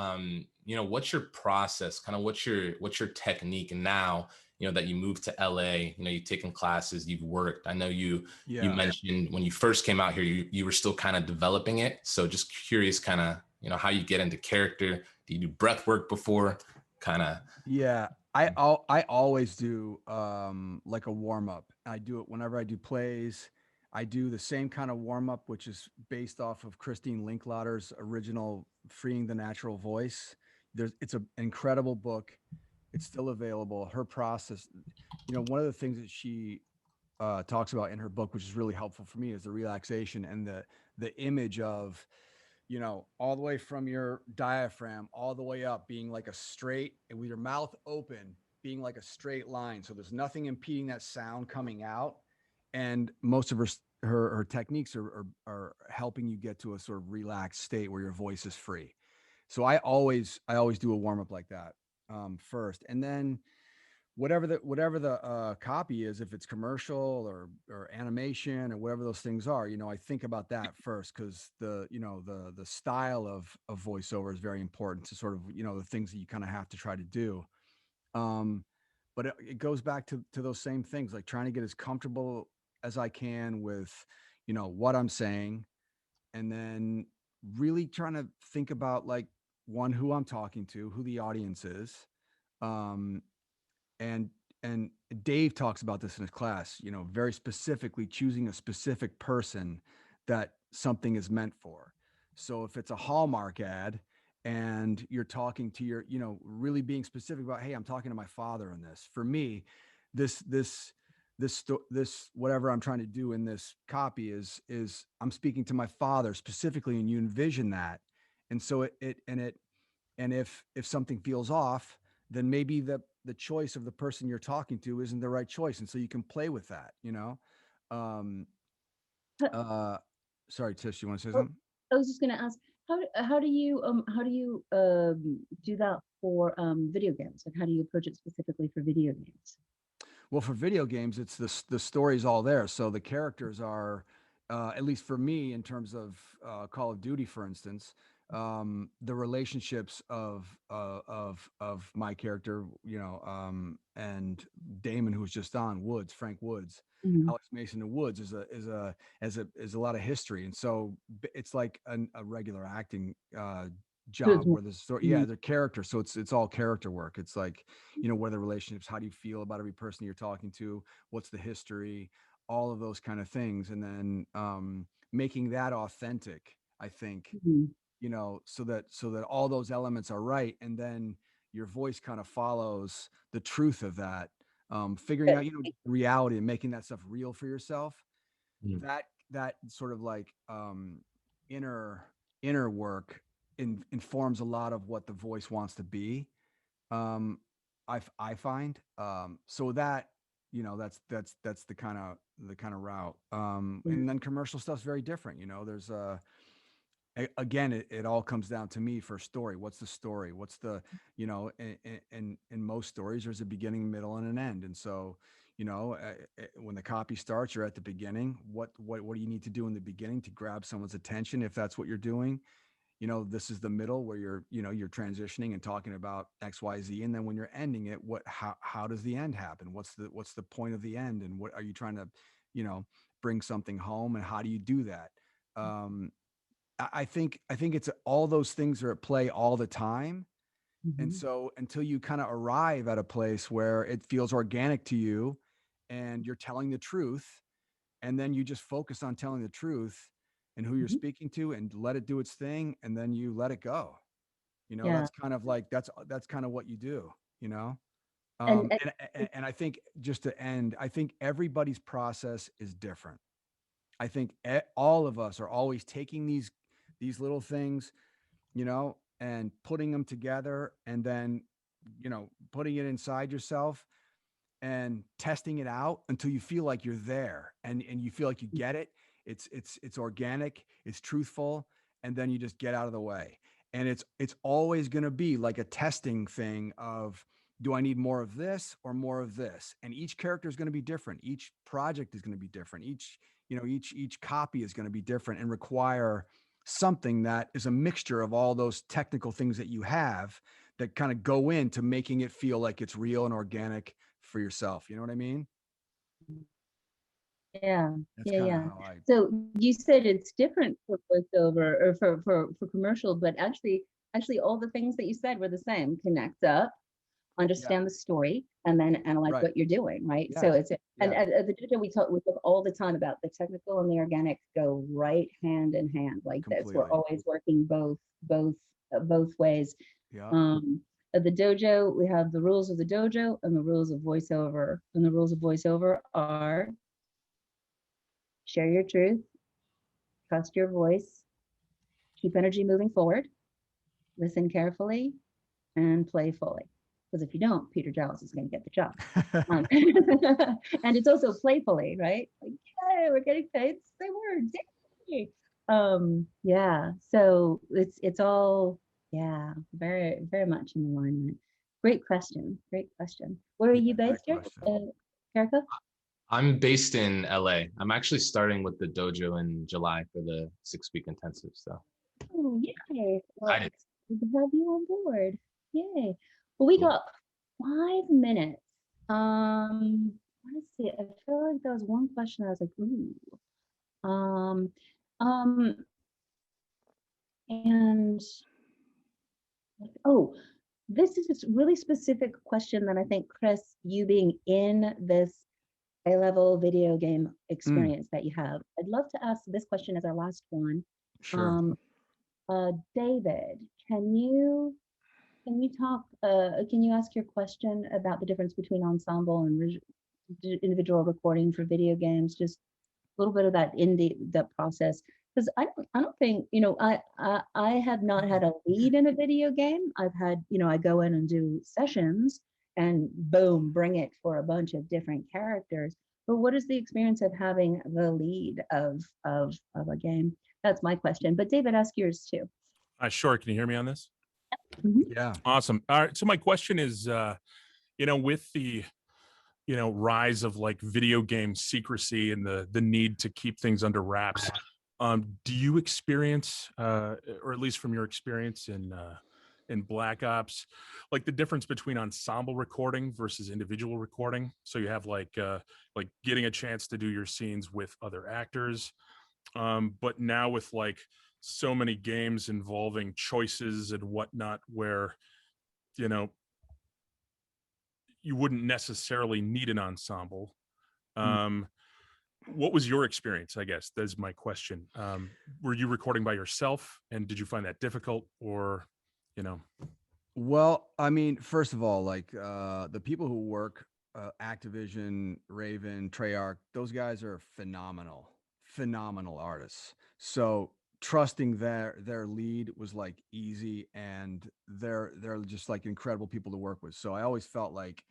what's your process? Kind of what's your technique now? That you moved to LA. You've taken classes, you've worked. I know you mentioned when you first came out here, you were still kind of developing it. So just curious, kind of how you get into character. Do you do breath work before? Kind of. Yeah. I always do like a warm up. I do it whenever I do plays. I do the same kind of warm up, which is based off of Christine Linklater's original Freeing the Natural Voice. It's an incredible book. It's still available. Her process, one of the things that she talks about in her book, which is really helpful for me, is the relaxation and the image of, all the way from your diaphragm all the way up being like a straight, and with your mouth open being like a straight line. So there's nothing impeding that sound coming out. And most of her techniques are helping you get to a sort of relaxed state where your voice is free. So I always do a warm up like that first, and then whatever the copy is, if it's commercial or animation or whatever those things are, I think about that first, because the style of voiceover is very important to sort of the things that you kind of have to try to do. But it goes back to those same things, like trying to get as comfortable as I can with what I'm saying, and then really trying to think about, like, one, who I'm talking to, who the audience is. And Dave talks about this in his class, very specifically choosing a specific person that something is meant for. So if it's a Hallmark ad and you're talking to your, really being specific about, hey, I'm talking to my father in this. For me, this whatever I'm trying to do in this copy is I'm speaking to my father specifically, and you envision that. And so if something feels off, then maybe the choice of the person you're talking to isn't the right choice. And so you can play with that, sorry, Tish, you want to say something? I was just going to ask, how do you do that for video games? Like, how do you approach it specifically for video games? Well, for video games, it's the story's all there. So the characters are, at least for me, in terms of Call of Duty, for instance, the relationships of my character, and Damon, who was just on Frank Woods, Alex Mason and Woods is a lot of history. And so it's like a regular acting job where the story, yeah, their character. So it's all character work. It's like, what are the relationships? How do you feel about every person you're talking to? What's the history? All of those kind of things. And then making that authentic, I think, so that all those elements are right. And then your voice kind of follows the truth of that, figuring out, reality and making that stuff real for yourself. That sort of like inner work informs a lot of what the voice wants to be. I find so that that's the kind of route. And then commercial stuff's very different. There's again, it all comes down to me for a story. What's the story? What's the, in most stories, there's a beginning, middle, and an end. And so, when the copy starts, you're at the beginning. What do you need to do in the beginning to grab someone's attention? If that's what you're doing, this is the middle where you're transitioning and talking about X, Y, Z. And then when you're ending it, how does the end happen? What's the point of the end? And what are you trying to, bring something home? And how do you do that? I think it's all those things are at play all the time. And so until you kind of arrive at a place where it feels organic to you and you're telling the truth, and then you just focus on telling the truth and who you're speaking to and let it do its thing, and then you let it go. That's kind of like that's kind of what you do, and I think just to end, I think everybody's process is different. I think all of us are always taking these little things, and putting them together, and then, putting it inside yourself and testing it out until you feel like you're there and you feel like you get it. It's organic, it's truthful, and then you just get out of the way. And it's always going to be like a testing thing of, do I need more of this or more of this? And each character is going to be different. Each project is going to be different. Each copy is going to be different and require something that is a mixture of all those technical things that you have that kind of go into making it feel like it's real and organic for yourself. You know what I mean? Yeah. That's Yeah. how I... So you said it's different for voiceover or for commercial, but actually all the things that you said were the same. Connect up, understand the story, and then analyze what you're doing, right? Yeah. So it's and at the Dojo we talk all the time about the technical and the organic go right hand in hand like Completely. this. We're always working both ways. Yeah. At the Dojo, we have the rules of the Dojo and the rules of voiceover. And the rules of voiceover are: share your truth, trust your voice, keep energy moving forward, listen carefully, and play fully. Because if you don't, Peter Giles is going to get the job. And it's also playfully, right? Like, yay, we're getting paid to say words. Yay. Yeah. So it's all, very, very much in alignment. Great question. Great question. Where are you based here? Erica? I'm based in LA. I'm actually starting with the dojo in July for the 6-week intensive. So. Oh, yay. Well, excited to have you on board. Yay. Well, we got 5 minutes. Let's see. I feel like there was one question I was like, ooh. And this is a really specific question that I think, Chris, you being in this A-level video game experience that you have, I'd love to ask this question as our last one. Sure. David, can you talk, can you ask your question about the difference between ensemble and individual recording for video games? Just a little bit of that that process. Because I don't think, I have not had a lead in a video game. I've had, I go in and do sessions and boom, bring it for a bunch of different characters. But what is the experience of having the lead of a game? That's my question. But David, ask yours too. Sure. Can you hear me on this? Yeah. Awesome. All right. So my question is, with the, rise of like video game secrecy and the need to keep things under wraps, do you experience, or at least from your experience in Black Ops, like the difference between ensemble recording versus individual recording? So you have like getting a chance to do your scenes with other actors, but now with like so many games involving choices and whatnot where, you know, you wouldn't necessarily need an ensemble. What was your experience? I guess that's my question. Were you recording by yourself, and did you find that difficult, or, you know? Well, I mean, first of all, like the people who work Activision, Raven, Treyarch, those guys are phenomenal artists. So trusting their lead was like easy, and they're just like incredible people to work with. So I always felt like,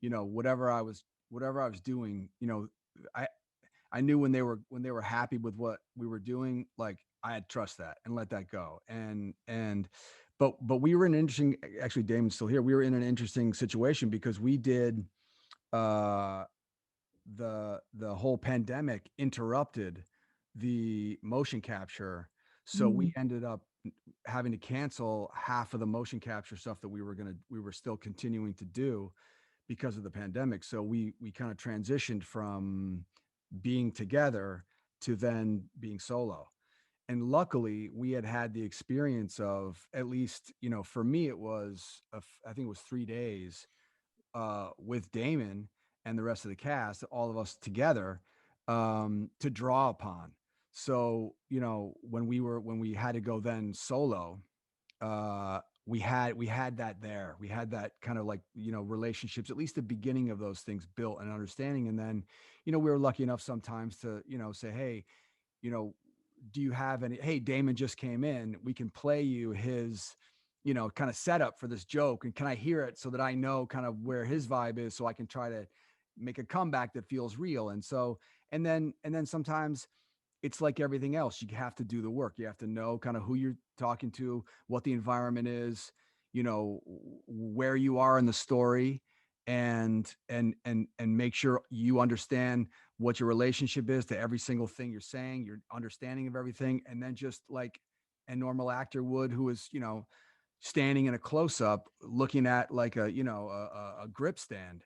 you know, whatever I was doing, you know, I knew when they were happy with what we were doing, like I had to trust that and let that go. But we were in an interesting, actually Damon's still here. We were in an interesting situation because we did the whole pandemic interrupted the motion capture. So we ended up having to cancel half of the motion capture stuff that we were still continuing to do because of the pandemic. So we kind of transitioned from being together to then being solo. And luckily we had the experience of, at least, you know, for me, it was, I think it was 3 days with Damon and the rest of the cast, all of us together, to draw upon. So, you know, when we had to go then solo, we had that there. We had that kind of like, you know, relationships, at least the beginning of those things built and understanding. And then, you know, we were lucky enough sometimes to, you know, say, hey, you know, do you have any, hey, Damon just came in, we can play you his, you know, kind of setup for this joke. And can I hear it so that I know kind of where his vibe is, so I can try to make a comeback that feels real. And so, and then sometimes it's like everything else. You have to do the work. You have to know kind of who you're talking to, what the environment is, you know, where you are in the story, and make sure you understand what your relationship is to every single thing you're saying, your understanding of everything. And then just like a normal actor would, who is, you know, standing in a close-up looking at like a, you know, a grip stand,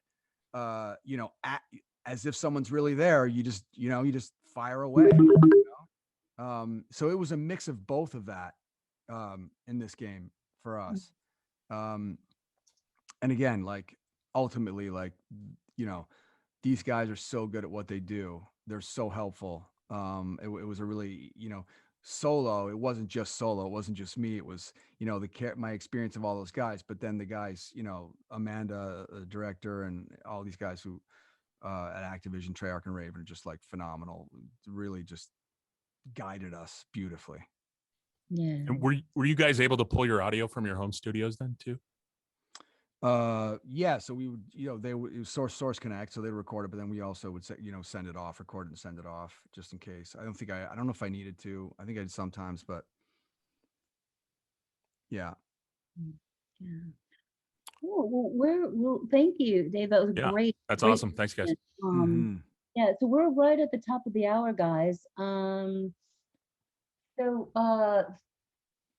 you know, as if someone's really there, you just fire away, you know? So it was a mix of both of that in this game for us. And again, like ultimately, like, you know, these guys are so good at what they do. They're so helpful. It was a really, you know, solo. It wasn't just solo. It wasn't just me. It was, you know, my experience of all those guys, but then the guys, you know, Amanda, the director, and all these guys who at Activision, Treyarch, and Raven are just like phenomenal. Really just guided us beautifully. Yeah. And were you guys able to pull your audio from your home studios then too? Yeah, so we would, you know, it was source connect, so they record it, but then we also would say, you know, send it off, record it and send it off just in case. I don't know if I needed to. I think I did sometimes, but yeah. Yeah. Cool. Well, thank you, Dave. That was Yeah, great. that's great awesome. Thanks, guys. Yeah, so we're right at the top of the hour, guys. So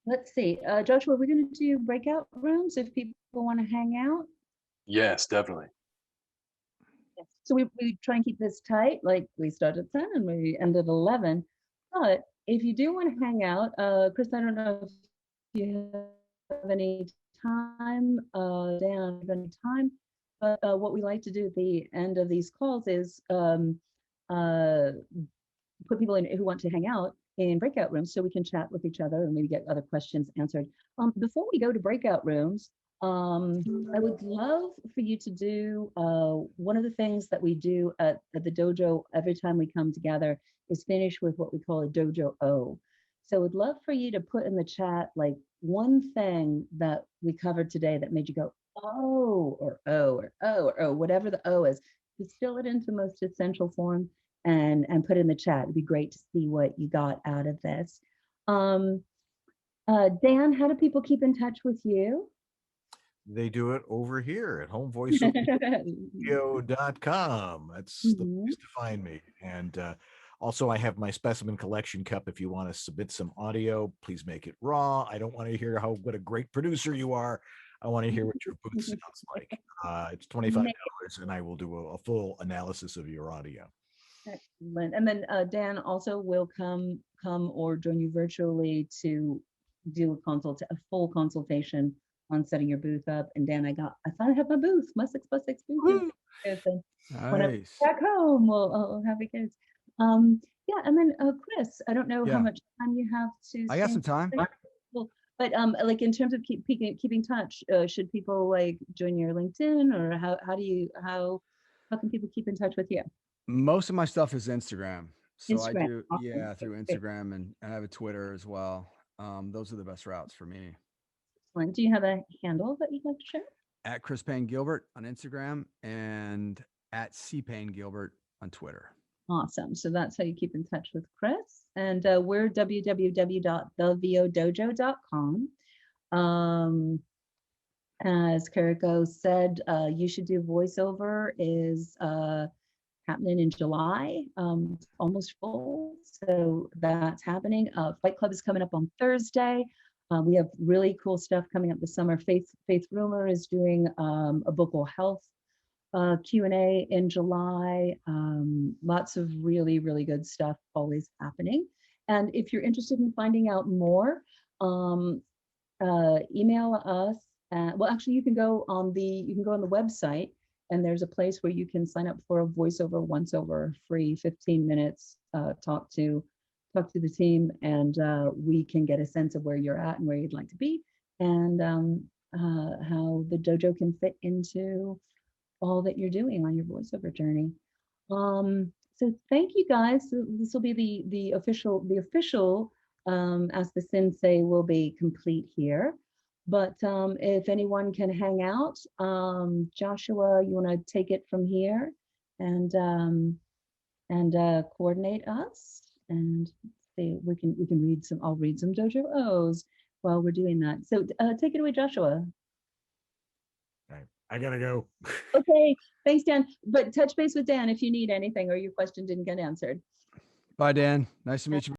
let's see. Joshua, we're going to do breakout rooms if people want to hang out. Yes, definitely. So we try and keep this tight. Like we start at 10 and we end at 11. But if you do want to hang out, Chris, I don't know if you have any time, Dan, have any time. But what we like to do at the end of these calls is put people in who want to hang out in breakout rooms so we can chat with each other and maybe get other questions answered. Before we go to breakout rooms, I would love for you to do one of the things that we do at the dojo every time we come together is finish with what we call a dojo O. So I'd love for you to put in the chat like one thing that we covered today that made you go, oh, or oh, or oh, or oh, whatever the O is. Distill it into the most essential form and put in the chat. It'd be great to see what you got out of this. Dan, how do people keep in touch with you? They do it over here at homevoiceover.com. That's the place to find me. And also, I have my specimen collection cup. If you want to submit some audio, please make it raw. I don't want to hear what a great producer you are. I want to hear what your booth sounds like. It's $25, and I will do a full analysis of your audio. Excellent. And then Dan also will come or join you virtually to do a full consultation on setting your booth up. And Dan, I finally have my booth, my 6x6 booth. So when I'm Nice. back home, I'll have the kids. Yeah, and then Chris, I don't know how Yeah. much time you have to. I got stay some time. Well, but like in terms of keeping touch, should people like join your LinkedIn, or how can people keep in touch with you? Most of my stuff is Instagram. So I Instagram. do, Awesome. yeah, through Great. Instagram, and I have a Twitter as well. Those are the best routes for me. Excellent. Do you have a handle that you'd like to share? At Chris Payne Gilbert on Instagram and at C Payne Gilbert on Twitter. Awesome. So that's how you keep in touch with Chris. And we're www.thevodojo.com. As Kariko said, You Should Do Voiceover is happening in July, almost full. So that's happening. Fight Club is coming up on Thursday. We have really cool stuff coming up this summer. Faith Rumor is doing a vocal health Q&A in July. Lots of really, really good stuff always happening. And if you're interested in finding out more, email us. Well, actually, you can go on the website, and there's a place where you can sign up for a voiceover once over, free 15 minutes. Talk to the team, and we can get a sense of where you're at and where you'd like to be, and how the dojo can fit into all that you're doing on your voiceover journey. So thank you guys. So this will be the official Ask the Sensei will be complete here. But if anyone can hang out, Joshua, you want to take it from here and coordinate us, and see, we can read some. I'll read some Dojo O's while we're doing that. So take it away, Joshua. I gotta go. Okay, thanks, Dan. But touch base with Dan if you need anything or your question didn't get answered. Bye, Dan. Nice to meet you.